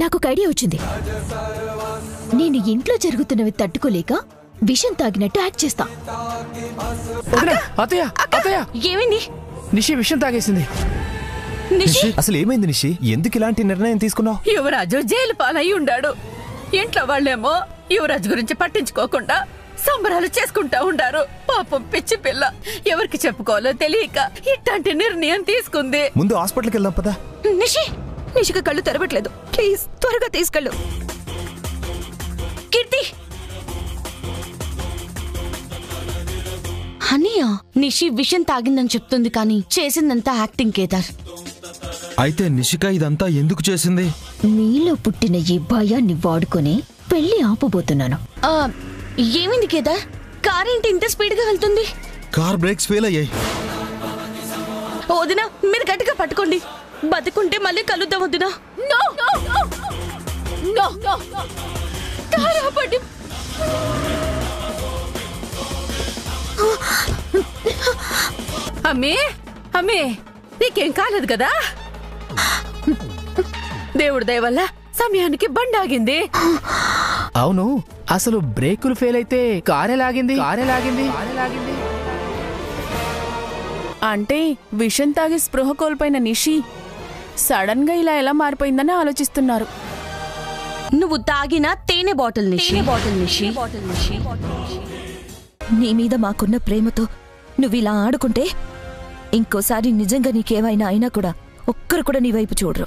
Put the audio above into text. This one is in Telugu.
నాకు ఒక ఐడియా వచ్చింది. నేను ఇంట్లో జరుగుతున్నవి తట్టుకోలేక విషం తాగినట్టు యాక్ట్ చేస్తా. ఏమైంది? నిషి విషం తాగేసింది. అసలు ఏమైంది నిషి? ఎందుకు ఇలాంటి నిర్ణయం తీసుకున్నావు? యువరాజు జైలు పాలయ్యి ఉండాడు. ఇంట్లో వాళ్ళేమో యువరాజు గురించి పట్టించుకోకుండా సంబరాలు చేసుకుంటా ఉండారు. పాపం పిచ్చి పిల్ల ఎవరికి చెప్పుకోవాలో తెలియక ఇట్లాంటి నిర్ణయం తీసుకుంది. ముందు హాస్పిటల్కి వెళ్దాం పదా. నిషిక కళ్ళు తెరవట్లేదు, ప్లీజ్ త్వరగా తీసుకెళ్ళు. కీర్తి, హనియా నిషి విషం తాగిందని చెప్తుంది కానీ చేసిందంతా యాక్టింగ్ కేదార్. అయితే నిషిక ఇదంతా ఎందుకు చేసింది? మీలో పుట్టిన ఈ భయాన్ని వాడుకొని పెళ్లి ఆపబోతున్నాను. ఏమైంది కేదార్? కార్ ఏంటి ఇంత స్పీడ్ గా వెళ్తుంది? కార్ బ్రేక్స్ ఫెయిల్ అయ్యాయి. వదినా, మీరు గట్టిగా పట్టుకోండి. బతుకుంటే మళ్ళీ కలుద్దాం వదినా. అమ్మే అమ్మే, నీకేం కాలేదు కదా? దేవుడి దయ వల్ల సమయానికి బండాగింది. అవును, అసలు బ్రేకులు ఫెయిల్ అయితే కారే లాగింది. అంటే విషం తాగి స్పృహ కోల్పోయిన నిషి సడన్ గా ఇలా ఎలా మారిపోయిందని ఆలోచిస్తున్నారు. నువ్వు తాగిన తేనె బాటిల్ నిషి. నీ మీద మాకున్న ప్రేమతో నువ్విలా ఆడుకుంటే ఇంకోసారి నిజంగా నీకేమైనా అయినా కూడా ఒక్కరు కూడా నీ వైపు చూడరు.